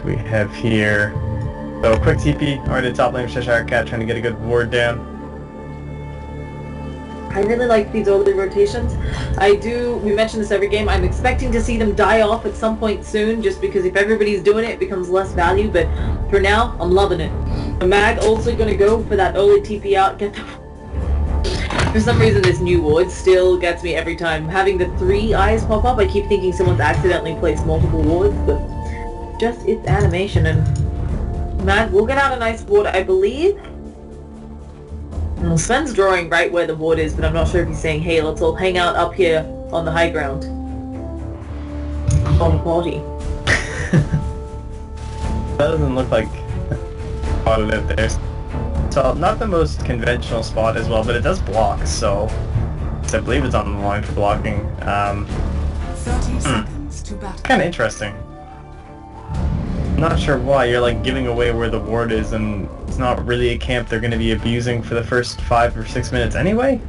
we have here? So quick TP, already top lane of Cheshire Cat trying to get a good ward down. I really like these early rotations. We mention this every game, I'm expecting to see them die off at some point soon, just because if everybody's doing it, it becomes less value, but for now, I'm loving it. The Mag also gonna go for that early TP out, get the... For some reason, this new ward still gets me every time. Having the 3 eyes pop up, I keep thinking someone's accidentally placed multiple wards, but just its animation, and Mag will get out a nice ward, I believe. Well, Sven's drawing right where the ward is, but I'm not sure if he's saying, hey, let's all hang out up here on the high ground. On the party. That doesn't look like spotted out there. So, not the most conventional spot as well, but it does block, so I believe it's on the line for blocking. 30 seconds to battle. Kind of interesting. Not sure why you're like giving away where the ward is, and it's not really a camp they're going to be abusing for the first 5 or 6 minutes anyway.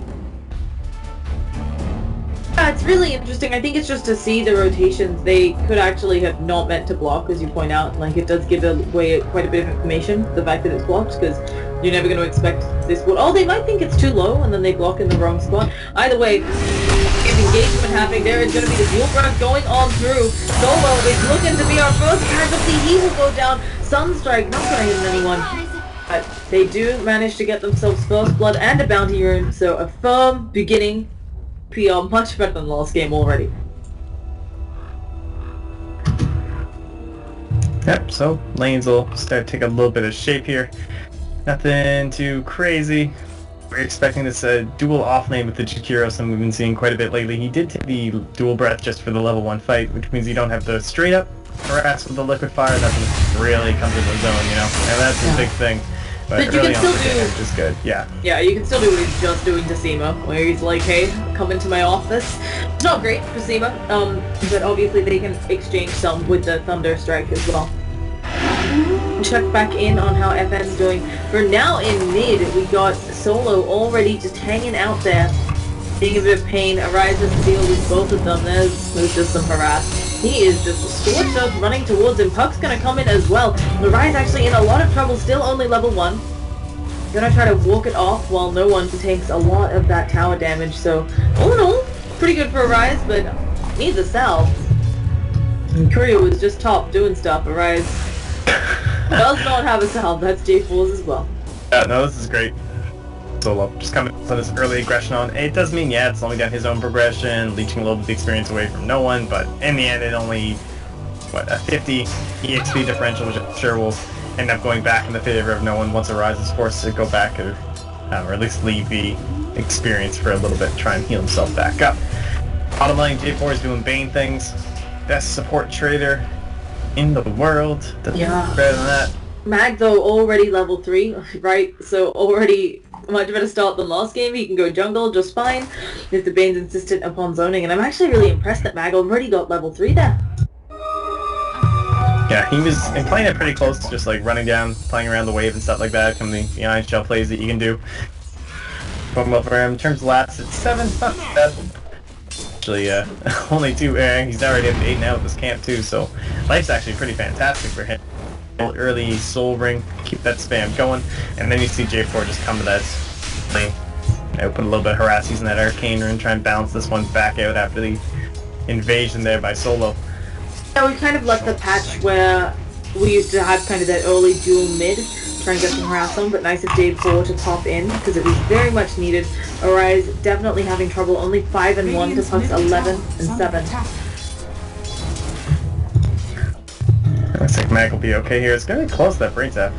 Yeah, it's really interesting. I think it's just to see the rotations. They could actually have not meant to block, as you point out. Like, it does give away quite a bit of information, the fact that it's blocked, because you're never going to expect this ward. Oh, they might think it's too low, and then they block in the wrong spot. Either way, if engagement happening, there is going to be the dual breath going on through. Solo is looking to be our first casualty. He will go down. Sunstrike, not going to hit anyone. But they do manage to get themselves first blood and a bounty rune, so a firm beginning. PR much better than the last game already. Yep, so lanes will start to take a little bit of shape here. Nothing too crazy. We're expecting this dual off lane with the Jakiro, something we've been seeing quite a bit lately. He did take the dual breath just for the level 1 fight, which means you don't have the straight up harass with the liquid fire. That doesn't really come to the zone, you know? And that's a big thing. But you can still do... Just good, yeah. Yeah, you can still do what he's just doing to Seema, where he's like, hey, come into my office. It's not great for Seema, but obviously they can exchange some with the Thunder Strike as well. Check back in on how FN's doing. For now in mid, we got Solo already just hanging out there, being a bit of pain. Arises to deal with both of them. There's just some harass. He is just scorched earth running towards him. Puck's gonna come in as well. Arise actually in a lot of trouble, still only level 1. Gonna try to walk it off while no one takes a lot of that tower damage, so all in all, pretty good for Arise, but needs a salve. And Courier was just top doing stuff. Arise does not have a salve, that's J4's as well. Yeah, no, this is great. Solo just coming on this early aggression on. It does mean, yeah, it's slowing down his own progression, leeching a little bit of the experience away from no one, but in the end it only, what, a 50 EXP differential, which I'm sure will end up going back in the favor of no one once Arise is forced to go back or at least leave the experience for a little bit, try and heal himself back up. Bottom line, J4 is doing Bane things. Best support trader in the world. Doesn't get better than that. Mag though already level 3, right? So already much better start than last game. He can go jungle just fine if the Bane's insistent upon zoning, and I'm actually really impressed that Mag already got level 3 there. Yeah, he was playing it pretty close to just like running down, playing around the wave and stuff like that, some of the Iron Shell plays that you can do. Going well for him. In terms of lats, it's 7, not bad. Actually, only 2, he's already up to 8 now with this camp too, so life's actually pretty fantastic for him. Early soul ring, keep that spam going, and then you see J4 just come to that lane, open a little bit of harass using that arcane rune, try and bounce this one back out after the invasion there by Solo. Yeah, we kind of left the patch where we used to have kind of that early dual mid, try and get some harass on, but nice of J4 to pop in, because it was very much needed. Arise definitely having trouble, only 5 and 1 to Puck's 11 and 7. Looks like Mag will be okay here. It's gonna be close to that brain tap.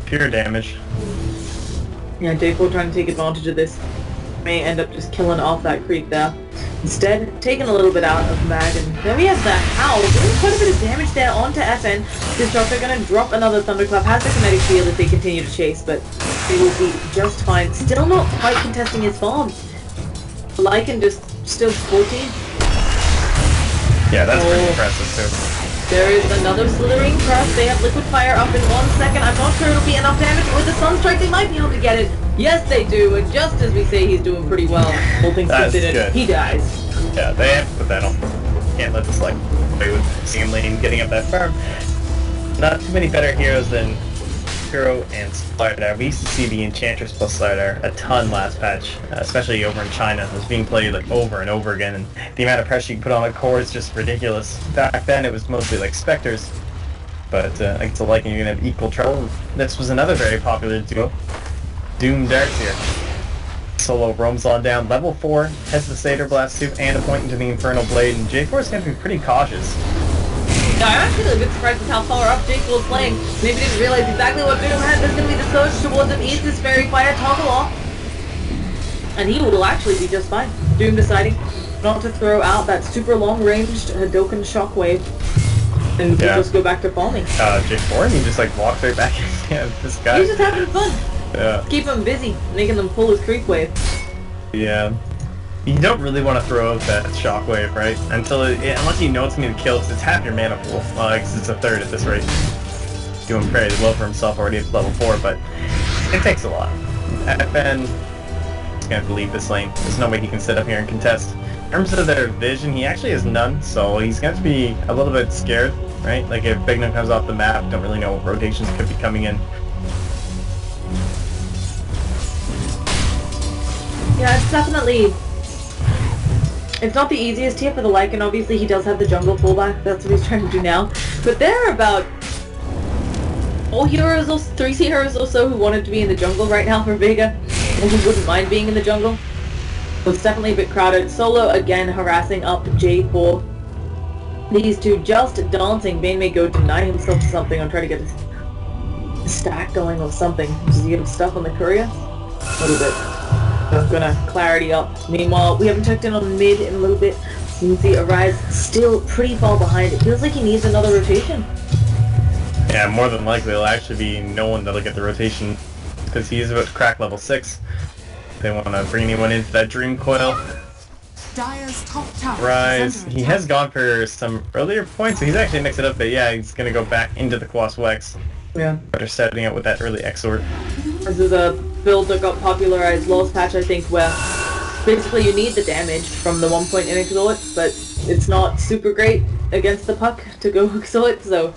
Pure damage. Yeah, J4 trying to take advantage of this. May end up just killing off that creep there. Instead, taking a little bit out of Mag, and then we have the Howl doing quite a bit of damage there onto FN. Disruptor gonna drop another Thunderclap, has the kinetic shield if they continue to chase, but they will be just fine. Still not quite contesting his farm. Lycan just still 14. Yeah, that's pretty impressive too. There is another slithering press. They have liquid fire up in 1 second. I'm not sure it'll be enough damage, but with the Sunstrike they might be able to get it. Yes, they do, and just as we say he's doing pretty well, all things considered, he dies. Yeah, they have to put that on. Can't let this select with Same Lane getting up that farm. Not too many better heroes than Jakiro and Slardar. We used to see the Enchantress plus Slardar a ton last patch, especially over in China. It was being played like over and over again, and the amount of pressure you can put on a core is just ridiculous. Back then it was mostly like Spectres, but I guess the Lycan you're gonna have equal trouble. This was another very popular duo, Doom Darkseer. Solo roams on down, level 4, has the Satyr Blast too, and a point into the Infernal Blade, and J4 is going to be pretty cautious. Yeah, I'm actually a bit surprised with how far up J4 was playing. Maybe didn't realize exactly what Doom had. There's going to be the surge towards him, eats his Fairy Fire, toggle off, and he will actually be just fine. Doom deciding not to throw out that super long-ranged Hadoken Shockwave, and we'll just go back to farming. J4, and he just like walked right back in. Yeah, this guy. He's just having fun. Yeah. Keep him busy, making them pull his creep wave. Yeah. You don't really want to throw out that shockwave, right? Unless you know it's going to kill, because it's half your mana pool. Because it's a third at this rate. Doing very well for himself already at level 4, but it takes a lot. FN is going to have to leave this lane. There's no way he can sit up here and contest. In terms of their vision, he actually has none, so he's going to be a little bit scared, right? Like if Vega.No comes off the map, don't really know what rotations could be coming in. Yeah, it's definitely... It's not the easiest here for the Lycan. Obviously, he does have the jungle fallback. That's what he's trying to do now. But there are about 3 heroes or so who wanted to be in the jungle right now for Vega, or who wouldn't mind being in the jungle. So it's definitely a bit crowded. Solo, again, harassing up J4. These two just dancing. Bane may go deny himself to something or try to get his stack going or something. Does he get him stuck on the courier? A little bit. So gonna clarity up. Meanwhile, we haven't checked in on mid in a little bit. You can see Arise still pretty far behind. It feels like he needs another rotation. Yeah, more than likely it'll actually be no one that'll get the rotation, because he is about to crack level 6. They want to bring anyone into that Dream Coil. Dire's top tower. Rise. He has gone for some earlier points, so he's actually mixed it up, but yeah, he's gonna go back into the Quas Wex. Yeah. Better setting up with that early Exort. This is a build that got popularized last patch, I think, where basically you need the damage from the 1-point in Exort, but it's not super great against the puck to go Exort, so...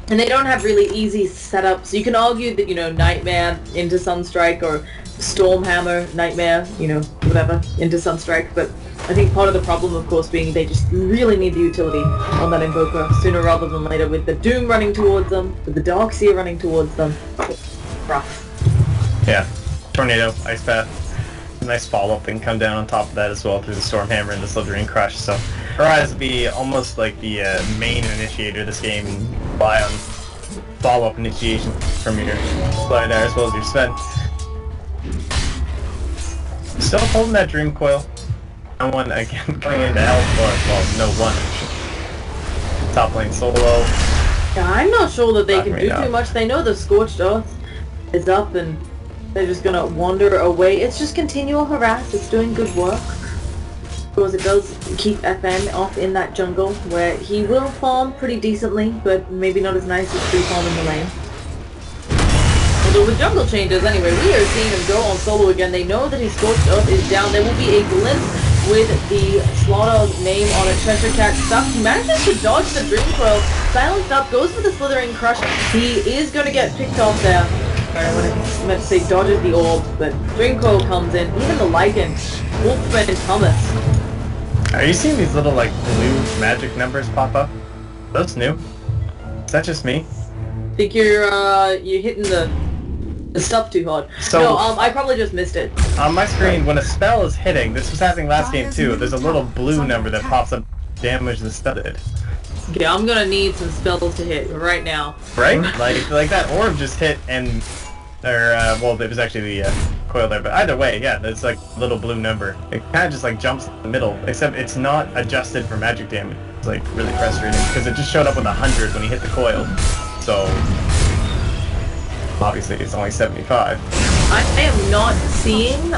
And they don't have really easy setups. You can argue that, you know, Nightmare into Sunstrike, or Stormhammer, Nightmare, you know, whatever, into Sunstrike, but I think part of the problem, of course, being they just really need the utility on that Invoker sooner rather than later, with the Doom running towards them, with the Darkseer running towards them. Rough. Yeah. Tornado, Ice Path. Nice follow-up and come down on top of that as well through the Stormhammer and the Slithering Crush, so Rise will be almost like the main initiator of this game, and rely on follow-up initiation from your Slardar as well as your Sven. Still holding that Dream Coil. No one, again, going into Health, well, no one. Top lane solo. Yeah, I'm not sure that they can right do now. too much. They know the Scorched Earth is up and they're just gonna wander away. It's just continual harass. It's doing good work. Of course, it does keep FN off in that jungle, where he will farm pretty decently, but maybe not as nice as free farm in the lane. Although with jungle changes, anyway, we are seeing him go on solo again. They know that his Scorched Earth is down. There will be a glimpse with the Slardar name on a Treasure Cat stuff. He manages to dodge the Dream Coil, silenced up, goes for the Slithering Crush. He is going to get picked off there. I meant to say dodges the orb, but Dream Coil comes in. Even the Lycan, Wolfman and Thomas. Are you seeing these little, like, blue magic numbers pop up? Those new? Is that just me? I think you're hitting the stuff too hard. So, no, I probably just missed it. on my screen, when a spell is hitting, this was happening last game too, there's a little blue number that pops up, damage the spell did. Okay, I'm gonna need some spells to hit right now. Right? like that orb just hit and... well, it was actually the coil there, but either way, yeah, there's like a little blue number. It kind of just like jumps in the middle, except it's not adjusted for magic damage. It's like really frustrating, because it just showed up with 100 when he hit the coil. So... obviously it's only 75. I am not seeing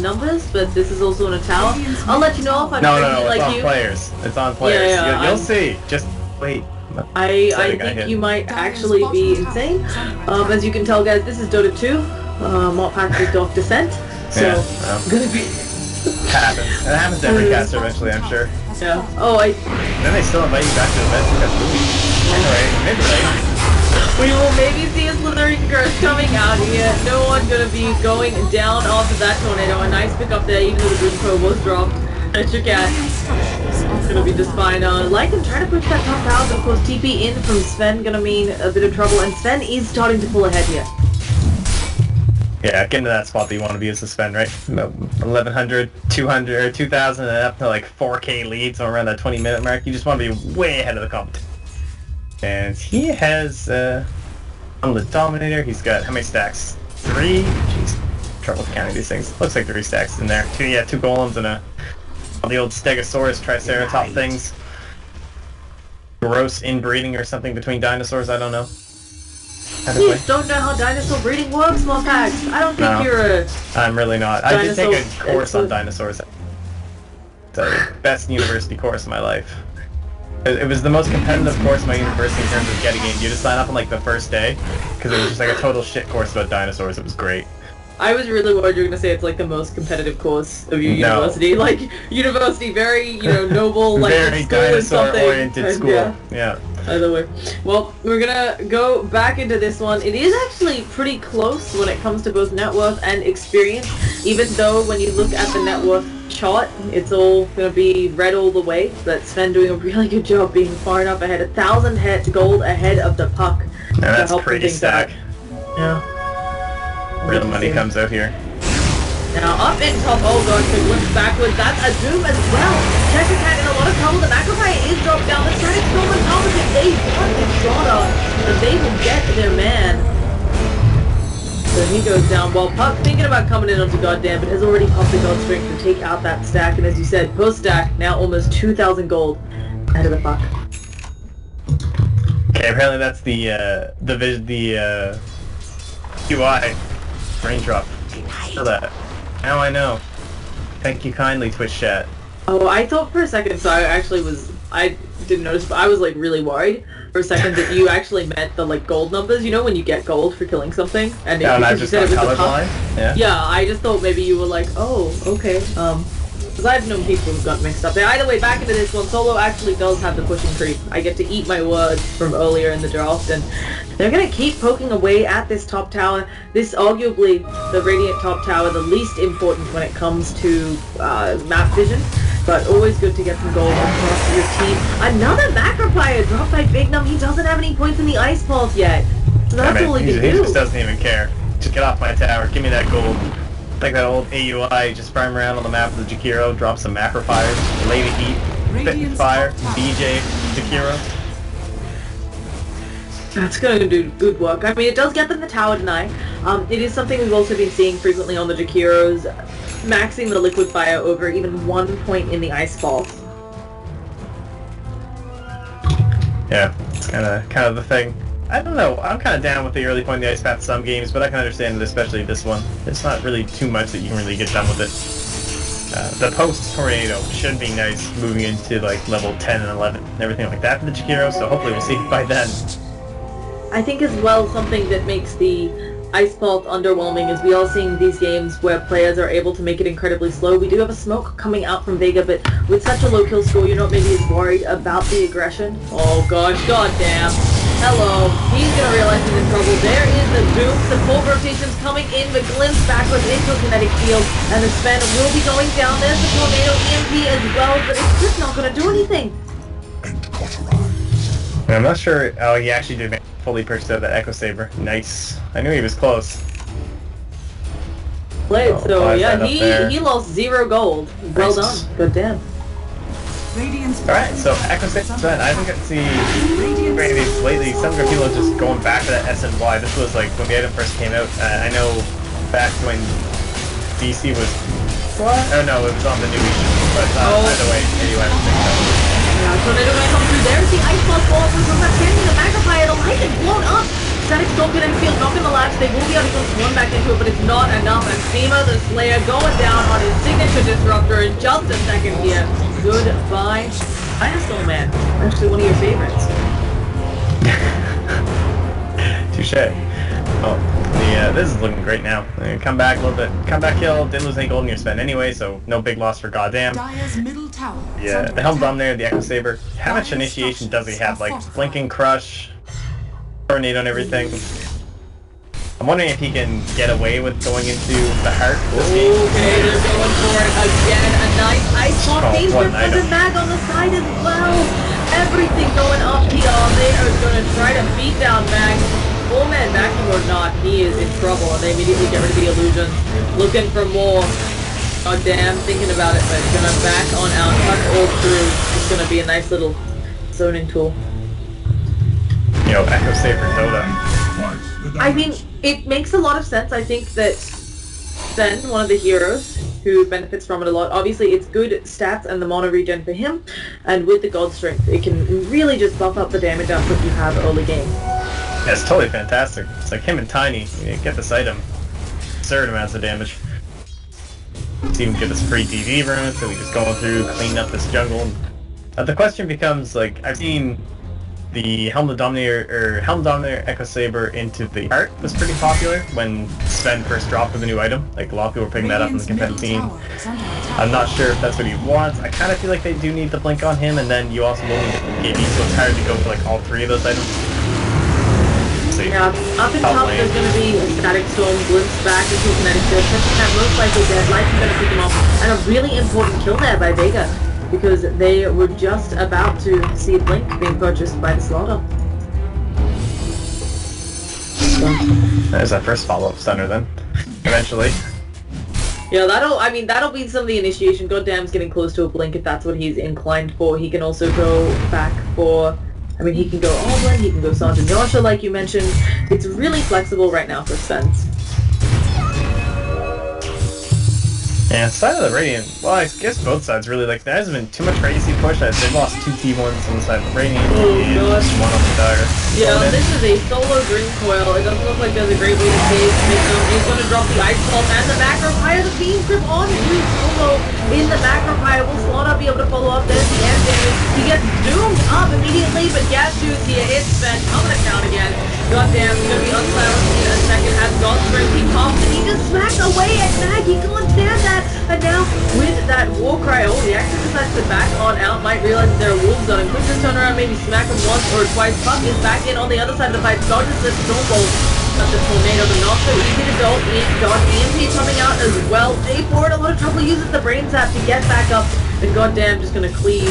numbers, but this is also in a tower. I'll let you know if I'm No, crazy it's like on you. players. It's on players. Yeah, You'll see. Just wait. I Setting I think hit. you might actually be insane. As you can tell, guys, this is Dota 2. Mod pack with Dark Descent. So, Yeah, well. gonna be happens. It happens to every caster eventually, I'm sure. Yeah. Oh, Then they still invite you back to the events because anyway, mid-range. we will maybe see a slithering curse coming out here. No one's gonna be going down off of that tornado. A nice pick up there, even though the Doom Pro was dropped. That's your cat. It's gonna be just fine. Lycan trying to push that top out, but of course TP in from Sven gonna mean a bit of trouble, and Sven is starting to pull ahead here. Yeah, get into that spot that you want to be as a Sven, right? 1100, 200, 2000, and up to like 4K lead, so around that 20-minute mark. You just want to be way ahead of the competition. And he has, on the Dominator, he's got, how many stacks? 3? Jeez, trouble counting these things. Looks like 3 stacks in there. 2 golems and the old Stegosaurus Triceratop things. Gross inbreeding or something between dinosaurs, I don't know. You just don't know how dinosaur breeding works, Mopax. I don't think you're a... I'm really not. I did take a course on dinosaurs. The best university course of my life. It was the most competitive course in my university in terms of getting in. You just sign up on like the first day, because it was just like a total shit course about dinosaurs. It was great. I was really worried you were going to say it's like the most competitive course of your university. Like, university, very, you know, noble, like, very school and something. dinosaur-oriented school. Yeah. Either way. Well, we're gonna go back into this one. It is actually pretty close when it comes to both net worth and experience, even though when you look at the net worth chart, it's all gonna be red all the way, but Sven doing a really good job being far enough ahead, 1,000 gold ahead of the puck. Yeah, that's pretty stack. Yeah. Real money comes out here. Now up in top, oh god, quick glimpse backwards, that's a Doom as well. Check attack in a lot of trouble, the Macrophy is dropped down, the Static Storm on top of it, they want the Slardar, and they will get their man. So he goes down, while Puck thinking about coming in onto Goddamn, but has already popped the God Strength to take out that stack, and as you said, per stack, now almost 2,000 gold ahead of the Puck. Okay, apparently that's the UI raindrop for that. Now I know. Thank you kindly, Twitch chat. Oh, I thought for a second, so I didn't notice, but I was like really worried for a second that you actually meant the like gold numbers, you know, when you get gold for killing something, and yeah, because you said it was a puck. Yeah, I just thought maybe you were like, oh, okay, because I've known people who got mixed up there. Either way, back into this one, Solo actually does have the pushing creep. I get to eat my words from earlier in the draft, and they're going to keep poking away at this top tower. This arguably, the Radiant top tower, the least important when it comes to map vision, but always good to get some gold across your team. Another Macropire dropped by Big Num. He doesn't have any points in the Ice Pulse yet, so that's all he can do. He just doesn't even care. Just get off my tower, give me that gold. Like that old AUI, just farm around on the map with the Jakiro, drop some macro fires, lay the heat, spit and fire, BJ, Jakiro. That's going to do good work. I mean, it does get them the tower deny. It is something we've also been seeing frequently on the Jakiros, maxing the liquid fire over even 1 point in the ice fall. Yeah, it's kind of the thing. I don't know, I'm kind of down with the early point in the ice path some games, but I can understand it, especially this one. It's not really too much that you can really get done with it. The post-tornado should be nice moving into like level 10 and 11 and everything like that for the Jakiro, so hopefully we'll see it by then. I think as well something that makes the Ice Vault underwhelming is we are seeing these games where players are able to make it incredibly slow. We do have a smoke coming out from Vega, but with such a low kill score, you're not maybe as worried about the aggression. Oh gosh, goddamn. Hello. He's gonna realize he's in trouble. There is the Doom. Support rotations coming in, but glimpse backwards into a kinetic field, and the Sven will be going down. There's the Tornado EMP as well, but it's just not gonna do anything. I'm not sure. Oh, he actually did fully purchase out that Echo Saber. Nice. I knew he was close. Played, so yeah, he lost 0 gold. Well done. Good damn. Alright, so Echo Saber, I haven't got to see many of these lately. Some of people are just going back to that SNY. This was like when the item first came out. I know back when DC was... What? Oh no, it was on the new issue. But either way, anyway, I don't think so. Yeah, Tornado gonna come through. There's the Ice Ball fall from that standing the Magnifier. The light is blown up. Static Storm in the field, not gonna latch. They will be able to go one back into it, but it's not enough. And Seema, the Slayer, going down on his signature Disruptor in just a second here. Goodbye. Dinosaur Man. Actually one of your favorites. Touche. Oh, yeah, this is looking great now. Come back a little bit. Comeback kill. Didn't lose any gold in your Sven anyway, so no big loss for goddamn. Dire's middle tower is Yeah, under the Helm attack. Dominator, the Echo Saber. How much Dire's initiation does he structures have? are Like, fortified. Blinking Crush, Tornado and everything. I'm wondering if he can get away with going into the heart this game. Okay, they're going for it again. A nice ice bomb. Oh, Painter what an for item. the mag on the side as well. Everything going up here. They are going to try to beat down mag. Full man backing or not, he is in trouble. And they immediately get rid of the illusion. Looking for more. God damn, thinking about it, but gonna back on out, cut all through. It's gonna be a nice little zoning tool. Yo, Echo Saber Dota. I mean, it makes a lot of sense. I think that Sven, one of the heroes who benefits from it a lot, obviously it's good stats and the mono regen for him, and with the God Strength, it can really just buff up the damage output you have early game. Yeah, it's totally fantastic. It's like him and Tiny. You get this item. Absurd amounts of damage. Let's even get this free DV rune, so we just going through, cleaning up this jungle. The question becomes, like, I've seen the Helm Dominator Echo Saber into the art was pretty popular when Sven first dropped with a new item. Like, a lot of people were picking that up in the competitive scene. I'm not sure if that's what he wants. I kind of feel like they do need the blink on him, and then you also will need the KB, so it's hard to go for like all three of those items. See. Yeah, up in top there's going to be a Static Storm, glimpse back into Kinetic Shield, touching that most likely dead, Lycan going to pick him off, and a really important kill there by Vega, because they were just about to see Blink being purchased by the Slardar. There's that first follow-up stunner then, eventually. Yeah, that'll be some of the initiation. Goddamn's getting close to a Blink if that's what he's inclined for. He can also go back for... I mean, he can go Oblin, he can go Sergeant Yasha, like you mentioned. It's really flexible right now for Sven's. Yeah, side of the Radiant, well, I guess both sides really, like, there hasn't been too much crazy push. They've lost 2 T1s on the side of the Radiant and gosh. 1 on the Dire. Yeah, this is a solo Dream Coil. It doesn't look like there's a great way to save Victim. He's going to drop the Ice Pulse and the Macro Fire. The Beam Grip on Dream Solo in the Macro Fire. Will Slardar be able to follow up? There's the end damage. He gets doomed up immediately, but Gas Juice here hits Sven. Coming to count again. Goddamn, he's going to be unsilenced in a second. Has God Strength. He pops and he just smacks away at Mag. He can't stand that. And now, with that War Cry, he actually decides to back on out. Might realize that there are wolves on him. Quick just turn around, maybe smack him once or twice. Puck is back in on the other side of the fight. Dodges the Snowball. Got the Tornado, but not so easy to go. God EMP coming out as well. A4 in a lot of trouble. Uses the Brain Sap to get back up. And goddamn, just gonna cleave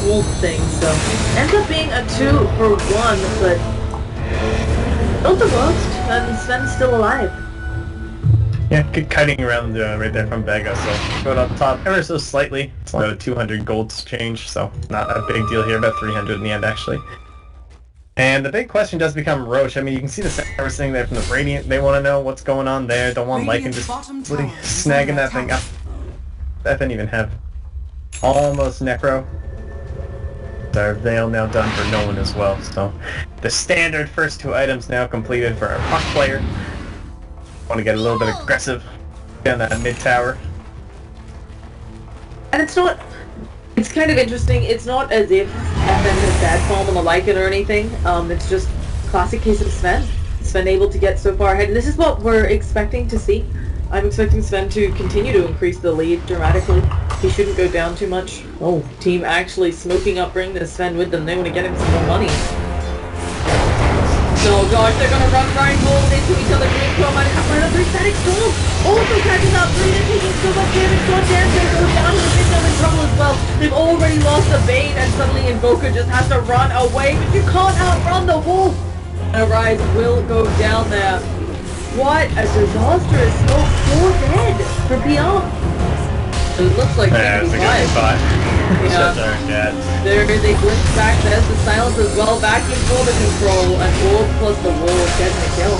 wolf things. So, ends up being a 2 for 1, but not the worst. And Sven's still alive. Yeah, good kiting around right there from Vega, so go up top ever so slightly. It's only about 200 gold change, so not a big deal here, about 300 in the end actually. And the big question does become Roche. I mean, you can see the server sitting there from the Radiant. They want to know what's going on there. Don't want Lycan just really snagging that thing up. That didn't even have almost Necro. Our Veil now done for no one as well, so the standard first 2 items now completed for our Puck player. Want to get a little bit aggressive down that mid tower. And it's kind of interesting, it's not as if FN has bad form on the Lycan or anything, it's just classic case of Sven. Sven able to get so far ahead, and this is what we're expecting to see. I'm expecting Sven to continue to increase the lead dramatically. He shouldn't go down too much. Oh, team actually smoking up, bring this Sven with them. They want to get him some more money. Oh gosh, they're gonna run right forward into each other. Green Crow might have another Static Storm. Also catches up, Green is taking so much damage. Goddamn, they go down to the victim in trouble as well. They've already lost the Bane, and suddenly Invoker just has to run away. But you can't outrun the wolf. Arise will go down there. What a disastrous smoke. 4 dead for PR. It looks like yeah, it's a good spot. Yeah. There is a glimpse back. There's the silence as well. Backing for the control. And Orb plus the wall getting a kill.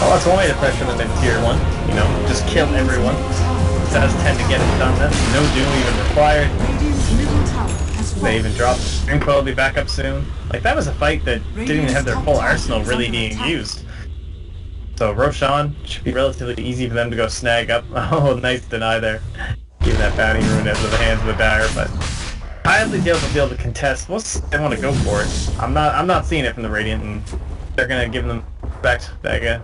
Well, that's one way to pressure them in tier 1. You know, just kill everyone. Does tend to get it done. That's no doom even required. They even dropped. Inquil will be back up soon. Like, that was a fight that didn't even have their full arsenal really being used. So Roshan should be relatively easy for them to go snag up. Oh, nice deny there. Giving that bounty rune into the hands of the Dire, but highly doubtful to be able to contest. They want to go for it. I'm not seeing it from the Radiant, and they're gonna give them back to Vega.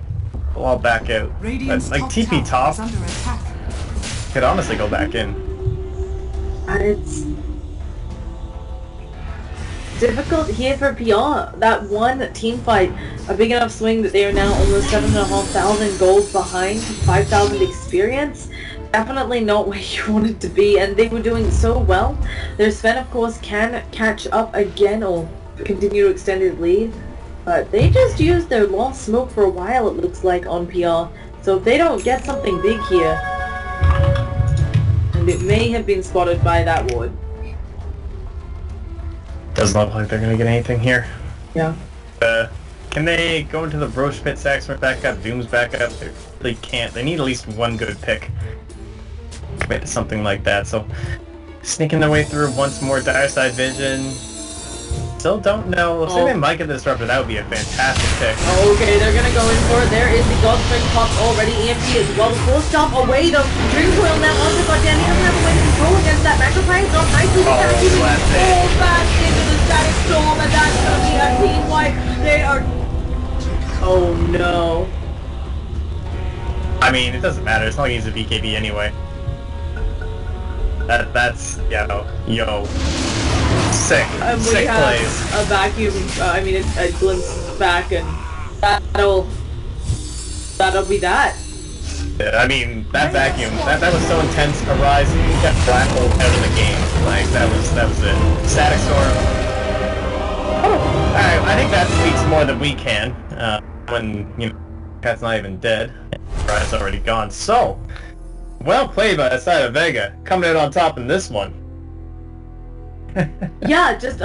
We'll all back out. But Radiant's like top TP tower top is under attack. could honestly go back in. And it's difficult here for PR. That one team fight, a big enough swing that they are now almost 7,500 gold behind, 5,000 experience. Definitely not where you wanted to be, and they were doing so well. Their Sven, of course, can catch up again or continue to extend his lead, but they just used their lost smoke for a while, it looks like, on PR. So if they don't get something big here, and it may have been spotted by that ward. Doesn't look like they're gonna get anything here. Yeah. Can they go into the Roche Pit, Saxon back up, Doom's back up? They really can't. They need at least one good pick. Commit to something like that. So sneaking their way through once more. Dire Side Vision. Still don't know. Looks like they might get the Disruptor. That would be a fantastic pick. Okay, they're gonna go in for it. There is the Godspring popped already. EMP as well. The force stomp away though. Dream Coil now onto Goddamn. He doesn't have a way to control against that Macropine. Not nicely. He's actually fall back into the static storm, and that's gonna be a team wipe. They are. Oh no. I mean, it doesn't matter. It's not like he's a BKB anyway. That's yo. Sick. And we Sick have plays. a vacuum. It's a glimpse back, and that'll be that. Yeah, I mean, that vacuum, that was so intense. Horizon got black hole out of the game. Like that was it. Static storm. Alright, I think that speaks more than we can. When Cat's not even dead. Brian's already gone. So, well played by the side of Vega, coming out on top in this one. Yeah, just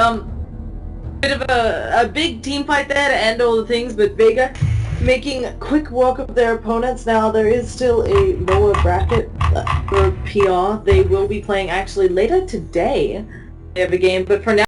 bit of a big team fight there to end all the things, but Vega making quick work of their opponents. Now there is still a lower bracket for PR. They will be playing actually later today. They have a game, but for now